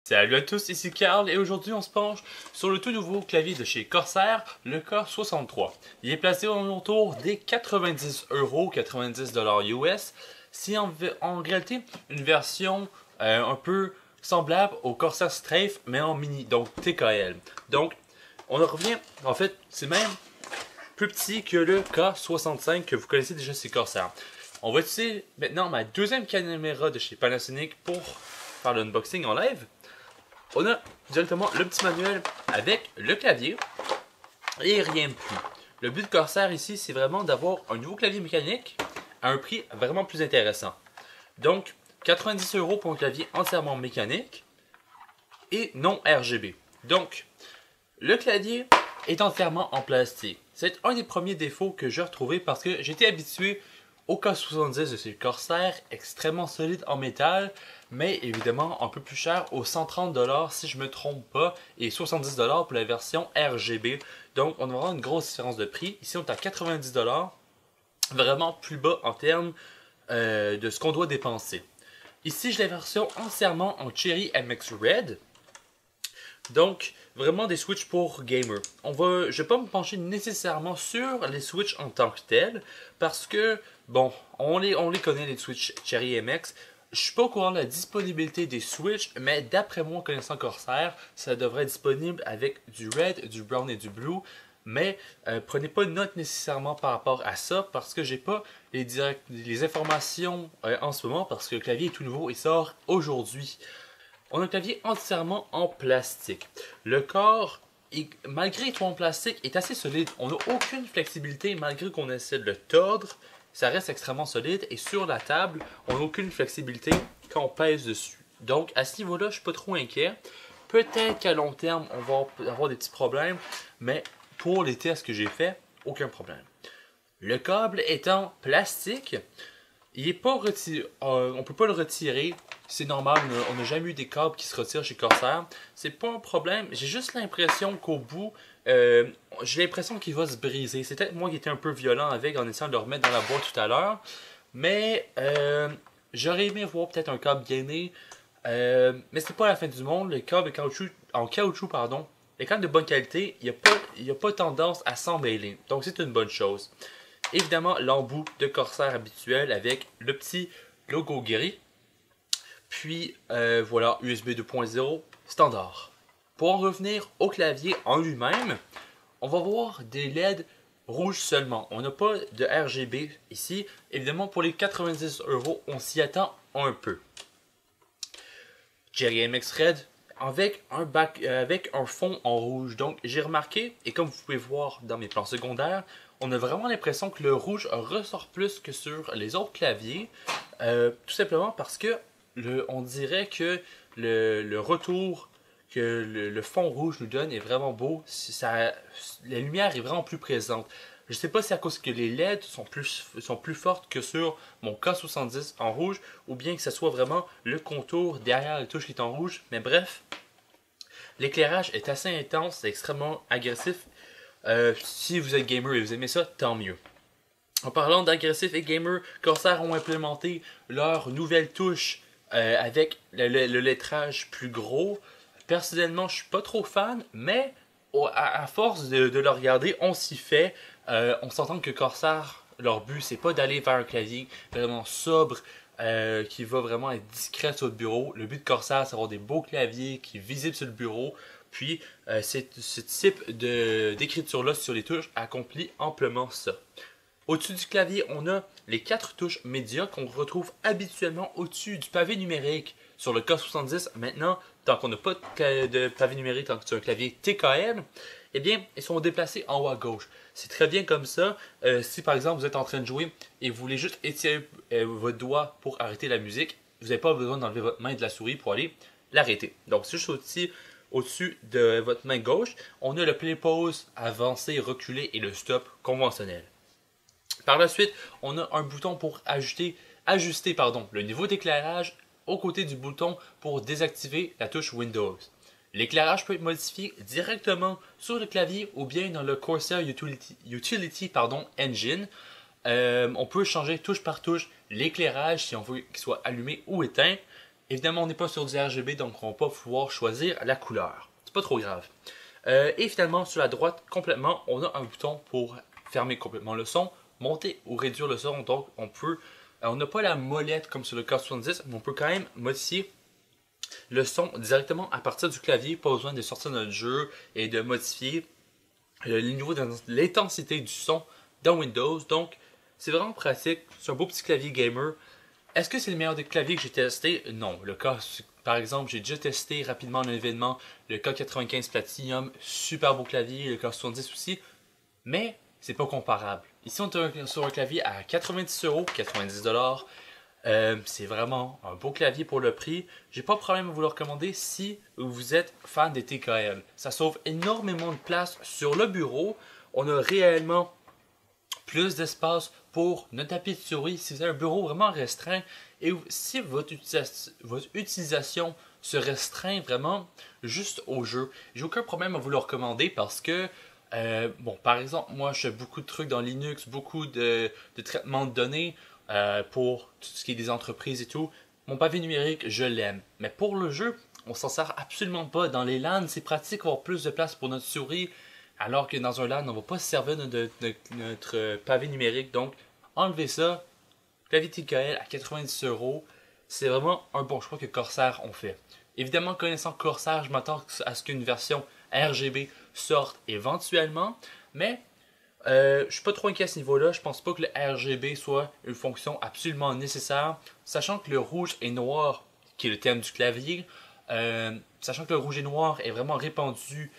Salut à tous, ici Carl et aujourd'hui on se penche sur le tout nouveau clavier de chez Corsair, le K63. Il est placé autour des 90 euros, 90 US. C'est en réalité une version un peu semblable au Corsair Strafe mais en mini, donc TKL. Donc on en revient, en fait c'est même plus petit que le K65 que vous connaissez déjà chez Corsair. On va utiliser maintenant ma deuxième caméra de chez Panasonic pour faire l'unboxing en live. On a directement le petit manuel avec le clavier et rien de plus. Le but de Corsair ici, c'est vraiment d'avoir un nouveau clavier mécanique à un prix vraiment plus intéressant. Donc, 90 euros pour un clavier entièrement mécanique et non RGB. Donc, le clavier est entièrement en plastique. C'est un des premiers défauts que j'ai retrouvé parce que j'étais habitué au K70 de chez Corsair, extrêmement solide en métal, mais évidemment un peu plus cher, aux 130$ si je ne me trompe pas, et 70$ pour la version RGB. Donc on va avoir une grosse différence de prix. Ici on est à 90$, vraiment plus bas en termes de ce qu'on doit dépenser. Ici j'ai la version entièrement en Cherry MX Red. Donc, vraiment des switches pour gamer. Je ne vais pas me pencher nécessairement sur les switches en tant que tels, parce que, bon, on les connaît, les switches Cherry MX. Je ne suis pas au courant de la disponibilité des switches, mais d'après moi, connaissant Corsair, ça devrait être disponible avec du red, du brown et du blue. Mais prenez pas note nécessairement par rapport à ça, parce que j'ai pas les informations en ce moment, parce que le clavier est tout nouveau et sort aujourd'hui. On a un clavier entièrement en plastique. Le corps, malgré qu'il soit en plastique, est assez solide. On n'a aucune flexibilité malgré qu'on essaie de le tordre. Ça reste extrêmement solide. Et sur la table, on n'a aucune flexibilité quand on pèse dessus. Donc à ce niveau-là, je ne suis pas trop inquiet. Peut-être qu'à long terme, on va avoir des petits problèmes. Mais pour les tests que j'ai faits, aucun problème. Le câble étant plastique, il est pas retiré, on peut pas le retirer. C'est normal, on n'a jamais eu des câbles qui se retirent chez Corsair. C'est pas un problème. J'ai juste l'impression qu'au bout, j'ai l'impression qu'il va se briser. C'est peut-être moi qui étais un peu violent avec en essayant de le remettre dans la boîte tout à l'heure. Mais j'aurais aimé voir peut-être un câble gainé. Mais c'est pas la fin du monde. Le câble en caoutchouc, pardon. Les câbles de bonne qualité, il n'y a pas tendance à s'emmêler. Donc c'est une bonne chose. Évidemment, l'embout de Corsair habituel avec le petit logo gris. Puis voilà, USB 2.0 standard. Pour en revenir au clavier en lui-même, on va voir des LED rouges seulement. On n'a pas de RGB ici. Évidemment, pour les 90 euros, on s'y attend un peu. Cherry MX Red avec un fond en rouge. Donc j'ai remarqué, et comme vous pouvez voir dans mes plans secondaires, on a vraiment l'impression que le rouge ressort plus que sur les autres claviers. Tout simplement parce que on dirait que le retour que le fond rouge nous donne est vraiment beau. La lumière est vraiment plus présente. Je ne sais pas si c'est à cause que les LED sont plus fortes que sur mon K70 en rouge, ou bien que ce soit vraiment le contour derrière les touches qui est en rouge. Mais bref, l'éclairage est assez intense, c'est extrêmement agressif. Si vous êtes gamer et vous aimez ça, tant mieux. En parlant d'agressif et gamer, Corsair ont implémenté leur nouvelle touche avec le lettrage plus gros. Personnellement, je suis pas trop fan, mais à force de le regarder, on s'y fait. On s'entend que Corsair, leur but, c'est pas d'aller vers un clavier vraiment sobre, qui va vraiment être discret sur le bureau. Le but de Corsair, c'est d'avoir des beaux claviers qui sont visibles sur le bureau. Puis, ce type d'écriture-là sur les touches accomplit amplement ça. Au-dessus du clavier, on a les 4 touches médias qu'on retrouve habituellement au-dessus du pavé numérique sur le K70. Maintenant, tant qu'on n'a pas de pavé numérique, tant que c'est un clavier TKL, eh bien, ils sont déplacés en haut à gauche. C'est très bien comme ça. Si par exemple, vous êtes en train de jouer et vous voulez juste étirer votre doigt pour arrêter la musique, vous n'avez pas besoin d'enlever votre main de la souris pour aller l'arrêter. Donc, c'est juste au-dessus de votre main gauche, on a le play pause, avancer, reculer et le stop conventionnel. Par la suite, on a un bouton pour ajuster le niveau d'éclairage aux côtés du bouton pour désactiver la touche Windows. L'éclairage peut être modifié directement sur le clavier ou bien dans le Corsair Utility Engine. On peut changer touche par touche l'éclairage si on veut qu'il soit allumé ou éteint. Évidemment, on n'est pas sur du RGB, donc on va pas pouvoir choisir la couleur. C'est pas trop grave. Et finalement, sur la droite, complètement, on a un bouton pour fermer complètement le son, monter ou réduire le son. Donc, on n'a pas la molette comme sur le K70, mais on peut quand même modifier le son directement à partir du clavier. Pas besoin de sortir notre jeu et de modifier le niveau de l'intensité du son dans Windows. Donc, c'est vraiment pratique. C'est un beau petit clavier gamer. Est-ce que c'est le meilleur des claviers que j'ai testé? Non. Par exemple, j'ai déjà testé rapidement en événement le K95 Platinum, super beau clavier, le K70 aussi, mais c'est pas comparable. Ici, on est sur un clavier à 90 euros, 90 $. C'est vraiment un beau clavier pour le prix. J'ai pas de problème à vous le recommander si vous êtes fan des TKL. Ça sauve énormément de place sur le bureau. On a réellement plus d'espace pour notre tapis de souris si vous avez un bureau vraiment restreint et si votre utilisation se restreint vraiment juste au jeu. J'ai aucun problème à vous le recommander parce que, bon, par exemple, moi je fais beaucoup de trucs dans Linux, beaucoup de traitement de données pour tout ce qui est des entreprises et tout. Mon pavé numérique, je l'aime. Mais pour le jeu, on s'en sert absolument pas. Dans les LAN, c'est pratique d'avoir plus de place pour notre souris. Alors que dans un LAN, on ne va pas se servir de notre pavé numérique. Donc, enlevez ça. Clavier TKL à 90 euros. C'est vraiment un bon choix que Corsair ont fait. Évidemment, connaissant Corsair, je m'attends à ce qu'une version RGB sorte éventuellement. Mais, je suis pas trop inquiet à ce niveau-là. Je pense pas que le RGB soit une fonction absolument nécessaire. Sachant que le rouge et noir, qui est le thème du clavier, sachant que le rouge et noir est vraiment répandu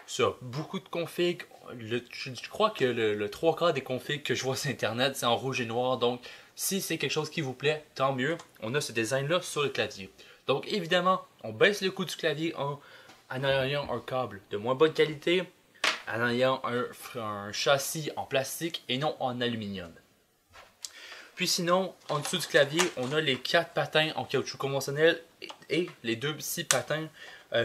sur beaucoup de configs. Je crois que le 3/4 des configs que je vois sur internet, c'est en rouge et noir. Donc, si c'est quelque chose qui vous plaît, tant mieux. On a ce design-là sur le clavier. Donc, évidemment, on baisse le coût du clavier en ayant un câble de moins bonne qualité, en ayant un châssis en plastique et non en aluminium. Puis sinon, en dessous du clavier, on a les 4 patins en caoutchouc conventionnel et les 2 petits patins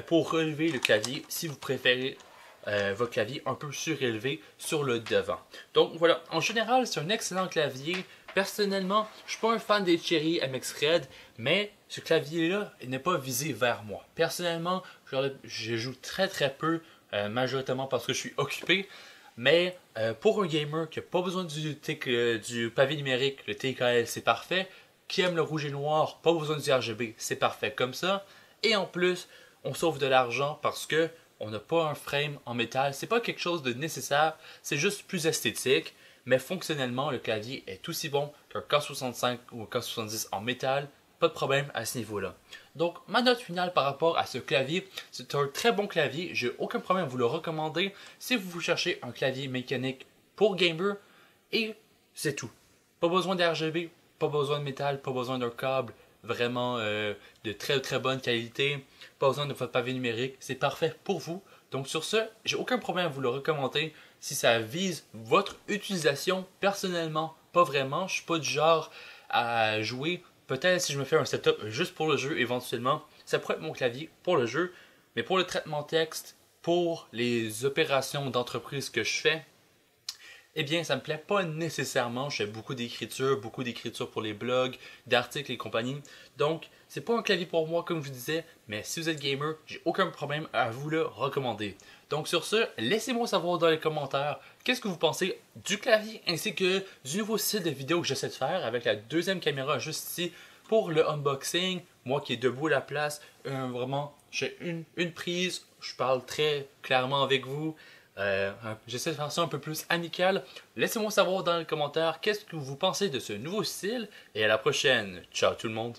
pour relever le clavier si vous préférez votre clavier un peu surélevé sur le devant. Donc voilà, en général, c'est un excellent clavier. Personnellement, je ne suis pas un fan des Cherry MX Red, mais ce clavier-là n'est pas visé vers moi. Personnellement, je joue très peu, majoritairement parce que je suis occupé. Mais pour un gamer qui n'a pas besoin du pavé numérique, le TKL, c'est parfait. Qui aime le rouge et noir, pas besoin du RGB, c'est parfait comme ça. Et en plus, on sauve de l'argent parce que on n'a pas un frame en métal. C'est pas quelque chose de nécessaire, c'est juste plus esthétique. Mais fonctionnellement, le clavier est aussi bon qu'un K65 ou un K70 en métal. Pas de problème à ce niveau-là. Donc, ma note finale par rapport à ce clavier, c'est un très bon clavier. J'ai aucun problème à vous le recommander si vous cherchez un clavier mécanique pour gamer. Et c'est tout. Pas besoin d'RGB, pas besoin de métal, pas besoin d'un câble vraiment de très bonne qualité. Pas besoin de votre pavé numérique. C'est parfait pour vous. Donc sur ce, j'ai aucun problème à vous le recommander si ça vise votre utilisation. Personnellement, pas vraiment. Je suis pas du genre à jouer. Peut-être si je me fais un setup juste pour le jeu, éventuellement, ça pourrait être mon clavier pour le jeu. Mais pour le traitement texte, pour les opérations d'entreprise que je fais, eh bien, ça me plaît pas nécessairement. Je fais beaucoup d'écriture pour les blogs, d'articles et compagnie. Donc, c'est pas un clavier pour moi, comme je vous disais, mais si vous êtes gamer, j'ai aucun problème à vous le recommander. Donc, sur ce, laissez-moi savoir dans les commentaires qu'est-ce que vous pensez du clavier ainsi que du nouveau style de vidéo que j'essaie de faire avec la deuxième caméra juste ici pour le unboxing. Moi qui est debout à la place, vraiment, j'ai une prise, je parle très clairement avec vous. J'essaie de faire ça un peu plus amical. Laissez-moi savoir dans les commentaires qu'est-ce que vous pensez de ce nouveau style et à la prochaine. Ciao tout le monde.